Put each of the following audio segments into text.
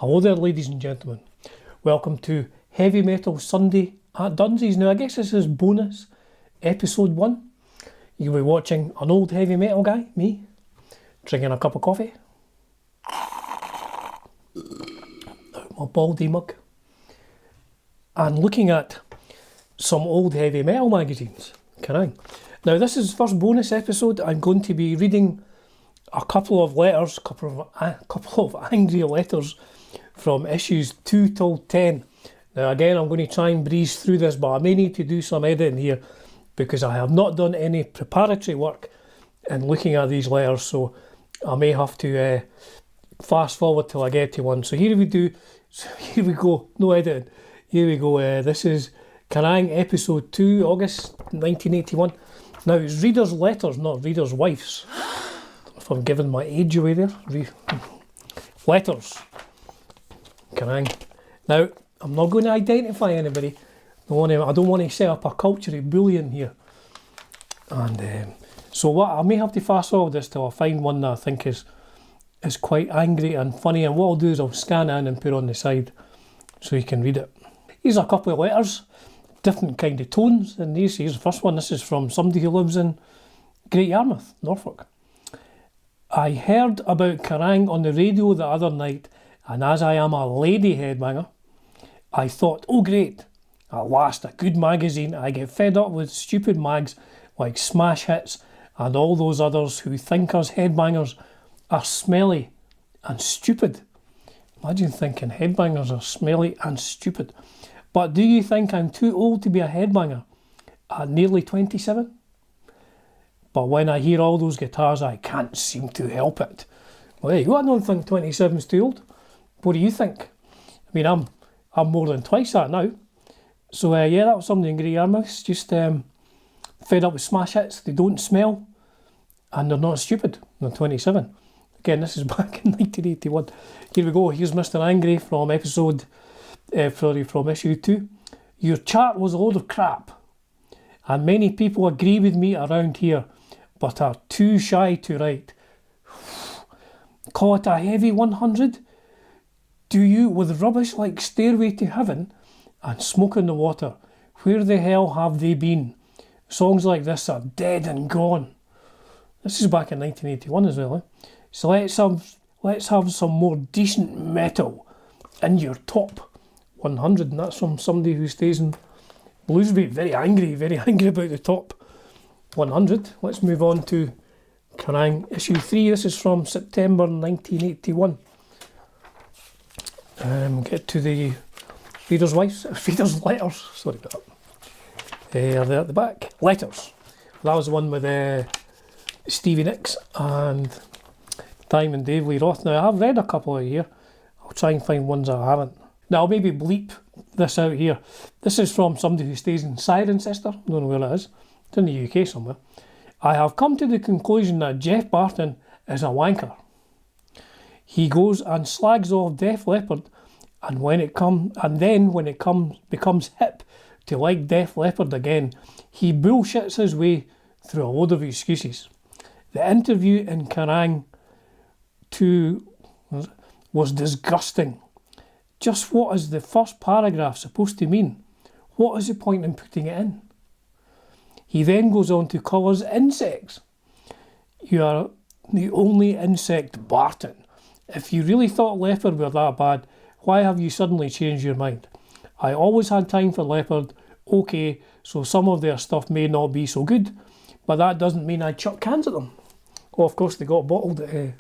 Hello there, ladies and gentlemen. Welcome to Heavy Metal Sunday at Dunsies. Now, I guess this is bonus episode 1. You'll be watching an old heavy metal guy, me, drinking a cup of coffee, my baldy mug, and looking at some old heavy metal magazines. Kerrang! Now, this is the first bonus episode. I'm going to be reading a couple of letters, couple of angry letters from issues 2 till 10. Now again, I'm going to try and breeze through this, but I may need to do some editing here because I have not done any preparatory work in looking at these letters, so I may have to fast forward till I get to one. So here we go, no editing. Here we go, this is Kerrang episode 2, August 1981. Now it's readers' letters, not readers' wives. If I'm giving my age away there. Letters. Kerrang! Now, I'm not going to identify anybody. I don't want to set up a culture of bullying here. And so what I may have to fast forward this till I find one that I think is quite angry and funny. And what I'll do is I'll scan in and put it on the side so you can read it. Here's a couple of letters, different kind of tones. And here's the first one. This is from somebody who lives in Great Yarmouth, Norfolk. I heard about Kerrang on the radio the other night, and as I am a lady headbanger, I thought, oh great, at last a good magazine. I get fed up with stupid mags like Smash Hits and all those others who think us headbangers are smelly and stupid. Imagine thinking headbangers are smelly and stupid. But do you think I'm too old to be a headbanger at nearly 27? But when I hear all those guitars, I can't seem to help it. Well, there you go. I don't think 27 is too old. What do you think? I mean, I'm more than twice that now. So yeah, that was somebody in Great Yarmouth. Just fed up with Smash Hits. They don't smell, and they're not stupid. They're 27. Again, this is back in 1981. Here we go. Here's Mr. Angry from from issue 2. Your chart was a load of crap, and many people agree with me around here, but are too shy to write. Call it a heavy 100? Do you, with rubbish like Stairway to Heaven and Smoke in the Water? Where the hell have they been? Songs like this are dead and gone. This is back in 1981 as well. So let's have some more decent metal in your top 100. And that's from somebody who stays in Bluesby. Very angry about the top 100. Let's move on to Kerrang issue 3. This is from September 1981. Get to the readers' letters. Sorry about that. Are they at the back? Letters. That was the one with Stevie Nicks and Diamond Dave Lee Roth. Now, I've read a couple of here. I'll try and find ones I haven't. Now, I'll maybe bleep this out here. This is from somebody who stays in Cirencester. I don't know where that is. It's in the UK somewhere. I have come to the conclusion that Jeff Barton is a wanker. He goes and slags off Def Leppard, and when it becomes hip to like Def Leppard again, he bullshits his way through a load of excuses. The interview in Kerrang 2 was disgusting. Just what is the first paragraph supposed to mean? What is the point in putting it in? He then goes on to call us insects. You are the only insect, Barton. If you really thought Leopard were that bad, why have you suddenly changed your mind? I always had time for Leopard. Okay, so some of their stuff may not be so good, but that doesn't mean I chuck cans at them. Oh, of course, they got bottled at...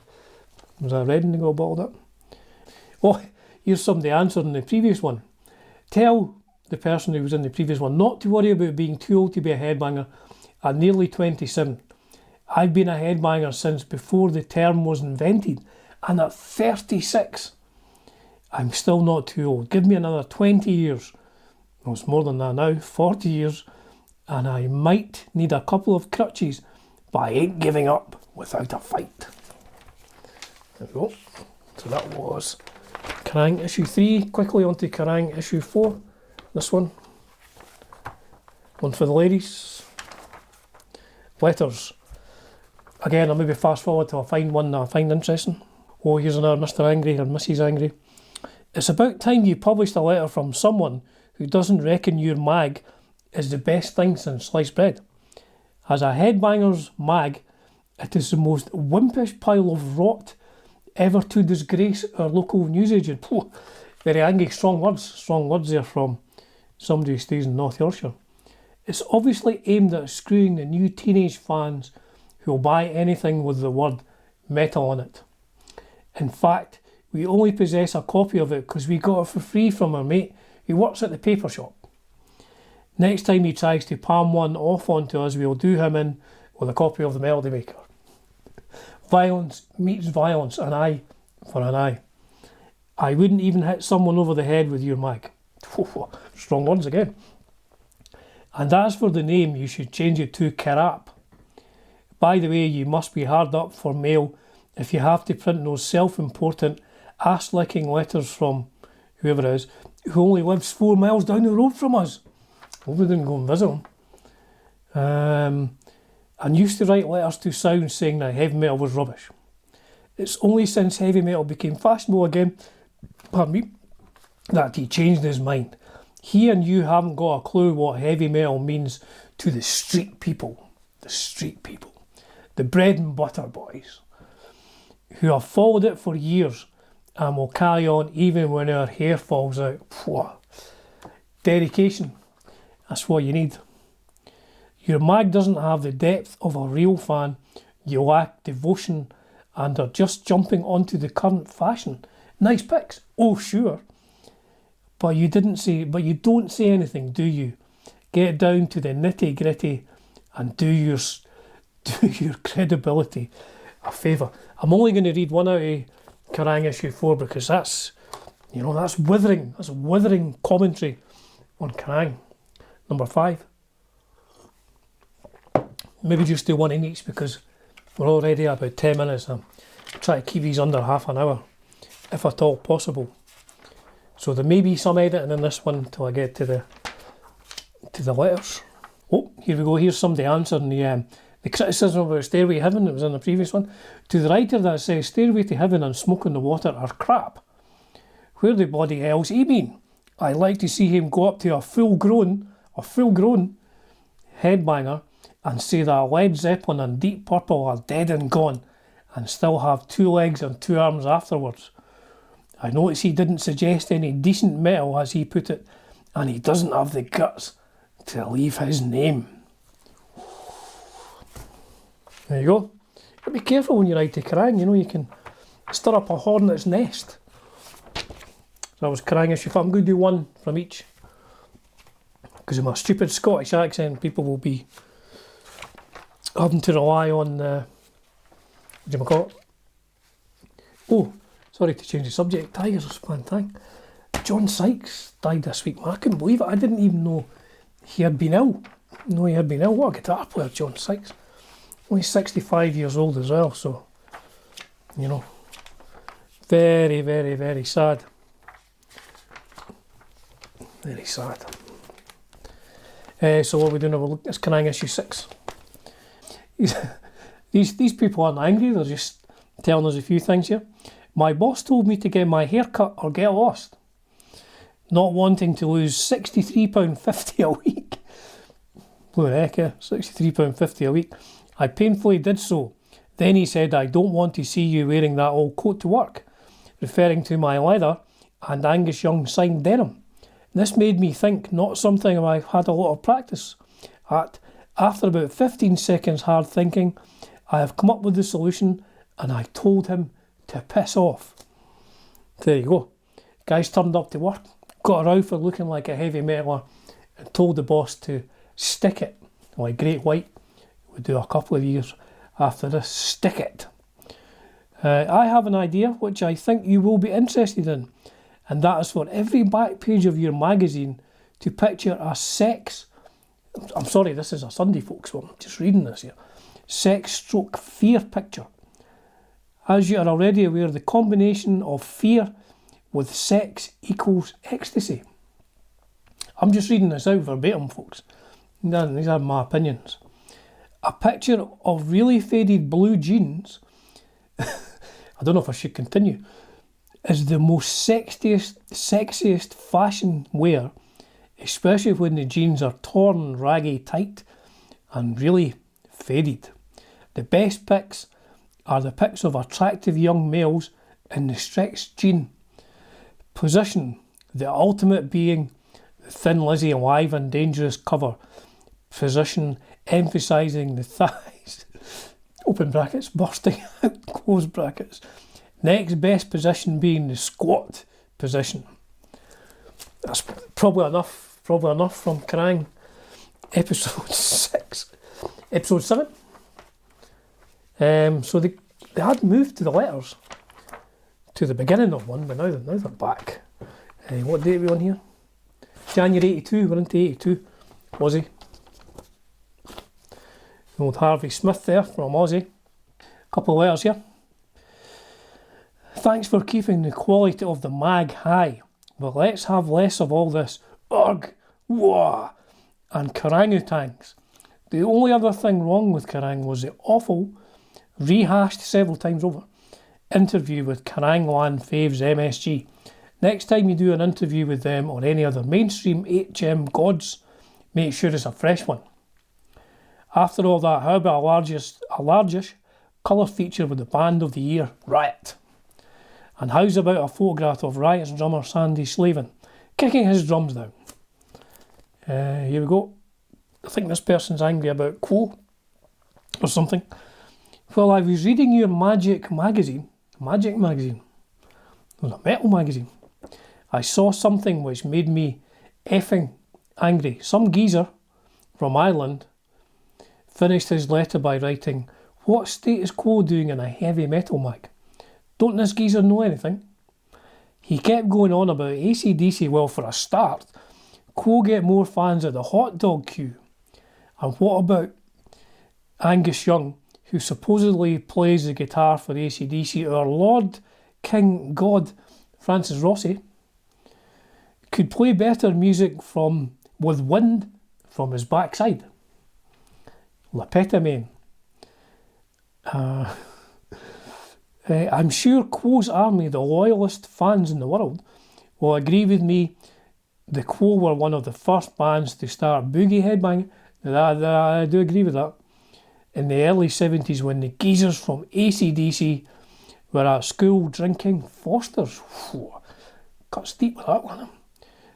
was that Reading they got bottled at? Oh, here's somebody answering the previous one. Tell the person who was in the previous one not to worry about being too old to be a headbanger at nearly 27. I've been a headbanger since before the term was invented, and at 36, I'm still not too old. Give me another 20 years. No, it's more than that now, 40 years, and I might need a couple of crutches, but I ain't giving up without a fight. There we go. So that was Kerrang issue 3. Quickly on to Kerrang issue 4. This one. One for the ladies. Letters. Again, I'll maybe fast forward till I find one that I find interesting. Oh, here's another Mr. Angry or Mrs. Angry. It's about time you published a letter from someone who doesn't reckon your mag is the best thing since sliced bread. As a headbanger's mag, it is the most wimpish pile of rot ever to disgrace our local newsagent. Very angry, strong words there from somebody who stays in North Yorkshire. It's obviously aimed at screwing the new teenage fans who will buy anything with the word metal on it. In fact, we only possess a copy of it because we got it for free from our mate who works at the paper shop. Next time he tries to palm one off onto us, we'll do him in with a copy of the Melody Maker. Violence meets violence, an eye for an eye. I wouldn't even hit someone over the head with your mag. Strong words again. And as for the name, you should change it to KERRANG. By the way, you must be hard up for mail if you have to print those self-important ass-licking letters from whoever it is, who only lives 4 miles down the road from us. Hope we didn't go and visit him. And used to write letters to Sound saying that heavy metal was rubbish. It's only since heavy metal became fashionable again, that he changed his mind. He and you haven't got a clue what heavy metal means to the street people. The street people. The bread and butter boys. Who have followed it for years and will carry on even when our hair falls out. Dedication. That's what you need. Your mag doesn't have the depth of a real fan. You lack devotion and are just jumping onto the current fashion. Nice pics. Oh, sure. But you don't say anything, do you? Get down to the nitty gritty and do your credibility a favour. I'm only going to read one out of KERRANG issue 4 because that's withering. That's withering commentary on KERRANG. Number 5. Maybe just do one in each because we're already about 10 minutes. I'm trying to keep these under half an hour, if at all possible. So there may be some editing in this one till I get to the letters. Oh, here we go. Here's somebody answering the criticism about Stairway to Heaven that was in the previous one. To the writer that says Stairway to Heaven and Smoke on the Water are crap. Where the bloody hell's he been? I'd like to see him go up to a full grown headbanger and say that Led Zeppelin and Deep Purple are dead and gone and still have 2 legs and 2 arms afterwards. I notice he didn't suggest any decent metal, as he put it, and he doesn't have the guts to leave his name. There you go. But be careful when you write to KERRANG, you can stir up a hornet's nest. So that was KERRANG issue 5. I'm going to do one from each. Because of my stupid Scottish accent, people will be having to rely on, what do you call it? Oh, sorry to change the subject. Tigers was one thing. John Sykes died this week. I couldn't believe it. I didn't even know he had been ill. What a guitar player, John Sykes. Only 65 years old as well, so, very, very, very sad. Very sad. So what are we doing? It's KERRANG issue 6. These people aren't angry, they're just telling us a few things here. My boss told me to get my hair cut or get lost. Not wanting to lose £63.50 a week. Blue heck, yeah, £63.50 a week. I painfully did so. Then he said, I don't want to see you wearing that old coat to work, referring to my leather and Angus Young signed denim. This made me think, not something I've had a lot of practice at. After about 15 seconds hard thinking, I have come up with the solution and I told him to piss off. There you go. Guys turned up to work, got a row for looking like a heavy metaler and told the boss to stick it, like Great White would do a couple of years after this. Stick it. I have an idea which I think you will be interested in, and that is for every back page of your magazine to picture a sex... I'm sorry, this is a Sunday, folks, so I'm just reading this here. Sex/fear picture. As you are already aware, the combination of fear with sex equals ecstasy. I'm just reading this out verbatim, folks. These are my opinions. A picture of really faded blue jeans. I don't know if I should continue. is the most sexiest fashion wear, especially when the jeans are torn, raggy, tight and really faded. The best pics are the pics of attractive young males in the stretched jean position, the ultimate being the Thin Lizzy live and dangerous cover position, emphasising the thighs, open brackets, bursting out, close brackets. Next best position being the squat position. That's probably enough from Kerrang episode 6. Episode 7. So they had moved to the letters to the beginning of one, but now they're back. What date are we on here? January 82, we're into 82. Aussie. Old Harvey Smith there from Aussie. Couple of letters here. Thanks for keeping the quality of the mag high, but let's have less of all this ugh, wah, and Kerrangutans. The only other thing wrong with Kerrang was the awful, rehashed several times over, interview with Kerrangland faves MSG. Next time you do an interview with them or any other mainstream HM gods, make sure it's a fresh one. After all that, how about a largish colour feature with the band of the year, Riot? And how's about a photograph of Riot's drummer Sandy Slavin kicking his drums down? Here we go. I think this person's angry about Quo or something. Well, I was reading your Magic magazine. It was a metal magazine. I saw something which made me effing angry. Some geezer from Ireland finished his letter by writing, "What's Status Quo doing in a heavy metal mag? Don't this geezer know anything?" He kept going on about AC/DC. Well, for a start, Quo get more fans at the hot dog queue. And what about Angus Young, who supposedly plays the guitar for AC/DC, our Lord King God Francis Rossi, could play better music with wind from his backside. L'Epitome. I'm sure Quo's army, the loyalist fans in the world, will agree with me. The Quo were one of the first bands to start boogie headbanging. I do agree with that. In the early 70s, when the geezers from AC/DC were at school drinking Fosters. Cuts deep with that one.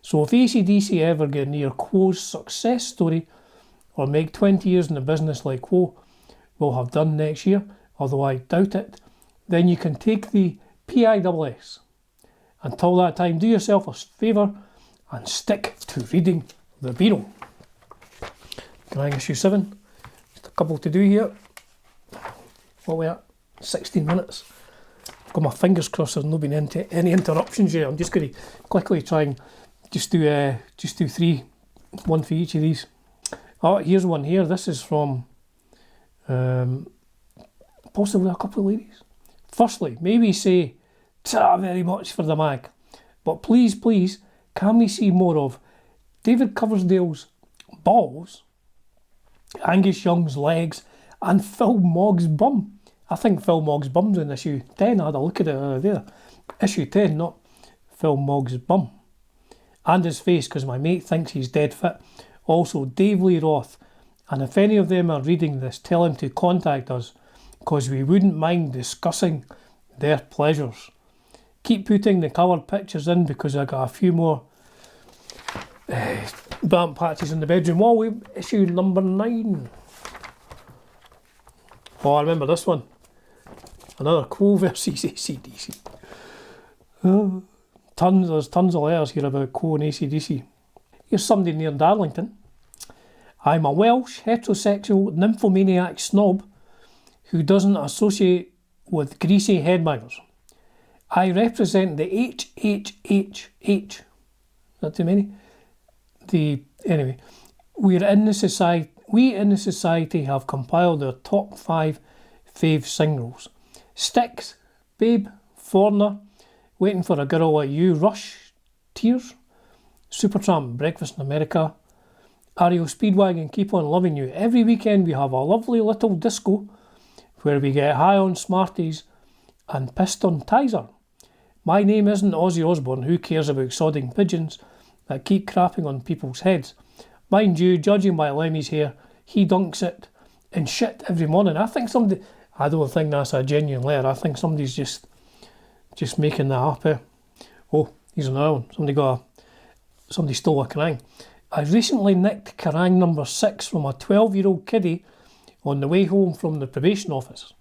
So if AC/DC ever get near Quo's success story, or make 20 years in the business like Quo will have done next year, although I doubt it, then you can take the PISS. Until that time, do yourself a favour and stick to reading the Beano. Kerrang issue 7. Just a couple to do here. What are we at? 16 minutes. I've got my fingers crossed there's not been any interruptions yet. I'm just going to quickly try and just do 3, one for each of these. Oh, here's one here. This is from possibly a couple of ladies. Firstly, maybe say, "Ta very much for the mag, but please, can we see more of David Coverdale's balls, Angus Young's legs, and Phil Mogg's bum?" I think Phil Mogg's bum's in issue 10. I had a look at it there. Issue 10, not Phil Mogg's bum. And his face, because my mate thinks he's dead fit. Also, Dave Lee Roth. And if any of them are reading this, tell him to contact us, because we wouldn't mind discussing their pleasures. Keep putting the coloured pictures in, because I got a few more damp patches in the bedroom wall. Issue number 9. Oh, I remember this one. Another Quo versus AC/DC. There's tons of letters here about Quo and AC/DC. Here's somebody near Darlington. I'm a Welsh heterosexual nymphomaniac snob who doesn't associate with greasy headbangers. I represent the HHHH. Is that too many? Anyway, we in the society have compiled our top 5 fave singles. Styx, Babe, Foreigner, Waiting for a Girl Like You, Rush, Tears, Supertramp, Breakfast in America, REO Speedwagon, Keep On Loving You. Every weekend we have a lovely little disco where we get high on Smarties and pissed on Tizer. My name isn't Ozzy Osbourne, who cares about sodding pigeons that keep crapping on people's heads. Mind you, judging by Lemmy's hair, he dunks it in shit every morning. I don't think that's a genuine letter. I think somebody's just making that up. Oh, here's another one. Somebody stole a Kerrang. I recently nicked Kerrang number 6 from a 12-year-old kiddie on the way home from the probation office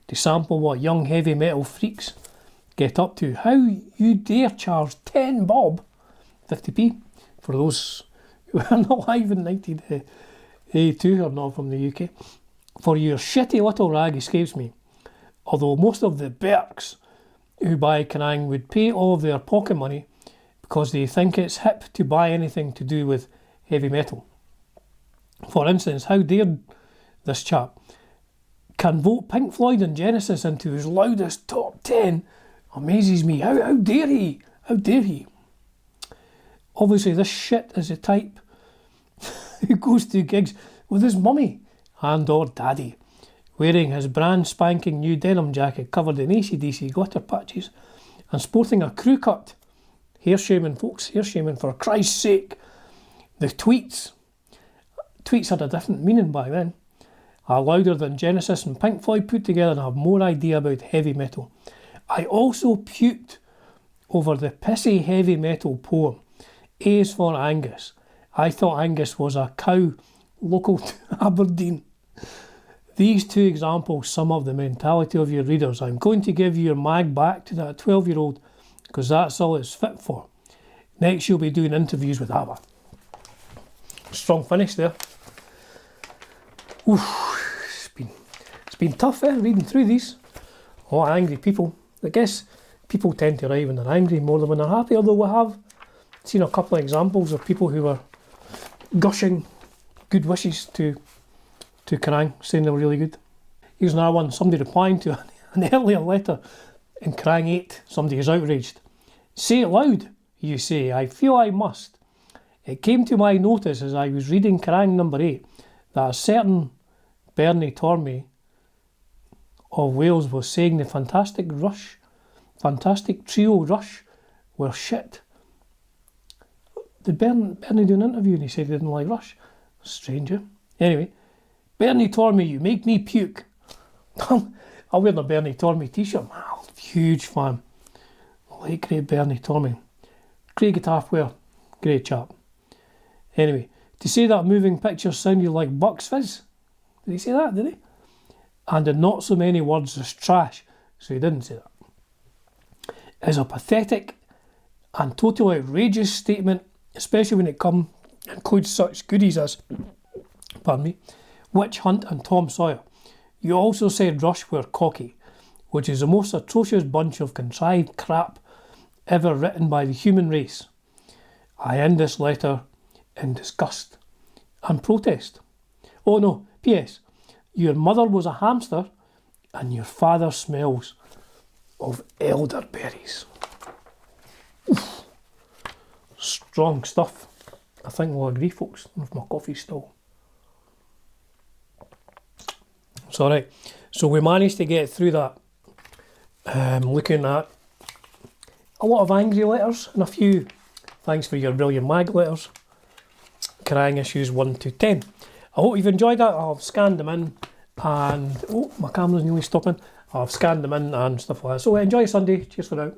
to sample what young heavy metal freaks get up to. How you dare charge 10 bob, 50p, for those who are not alive in 1982 or not from the UK, for your shitty little rag escapes me. Although most of the Berks who buy Kerrang would pay all of their pocket money because they think it's hip to buy anything to do with heavy metal. For instance, how dare this chap can vote Pink Floyd and Genesis into his loudest top 10 amazes me. How dare he? How dare he? Obviously this shit is the type who goes to gigs with his mummy and or daddy, wearing his brand spanking new denim jacket covered in AC/DC glitter patches and sporting a crew cut. Hair shaming, folks, hair shaming, for Christ's sake. The tweets had a different meaning back then. Are louder than Genesis and Pink Floyd put together and have more idea about heavy metal. I also puked over the pissy heavy metal poem. A is for Angus. I thought Angus was a cow local to Aberdeen. These two examples sum up the mentality of your readers. I'm going to give your mag back to that 12-year-old because that's all it's fit for. Next you'll be doing interviews with ABBA. Strong finish there. Oof. It's been tough, reading through these. A lot of angry people. I guess people tend to write when they're angry more than when they're happy, although we have seen a couple of examples of people who were gushing good wishes to Kerrang, saying they were really good. Here's another one, somebody replying to an earlier letter in Kerrang 8. Somebody is outraged. Say it loud, you say. I feel I must. It came to my notice as I was reading Kerrang number 8 that a certain Bernie Tormey of Wales was saying the Fantastic Trio Rush were shit. Did Bernie do an interview and he said he didn't like Rush? Strange, eh? Anyway, Bernie Tormey, you make me puke. I'll wear the Bernie Tormey t-shirt. Wow, huge fan. Late great Bernie Tormey. Great guitar player. Great chap. Anyway, to say that moving picture sounded like Bucks Fizz. Did he say that, did he? And in not so many words as trash, so he didn't say that. Is a pathetic and totally outrageous statement, especially when it includes such goodies as, Witch Hunt and Tom Sawyer. You also said Rush were cocky, which is the most atrocious bunch of contrived crap ever written by the human race. I end this letter in disgust and protest. Oh no, P.S. Your mother was a hamster and your father smells of elderberries. Oof. Strong stuff. I think we'll agree, folks, with my coffee still. It's alright. So we managed to get through that. Looking at a lot of angry letters and a few thanks for your brilliant mag letters. Kerrang issues 1 to 10. I hope you've enjoyed that. I've scanned them in and... Oh, my camera's nearly stopping. I've scanned them in and stuff like that. So enjoy Sunday. Cheers for now.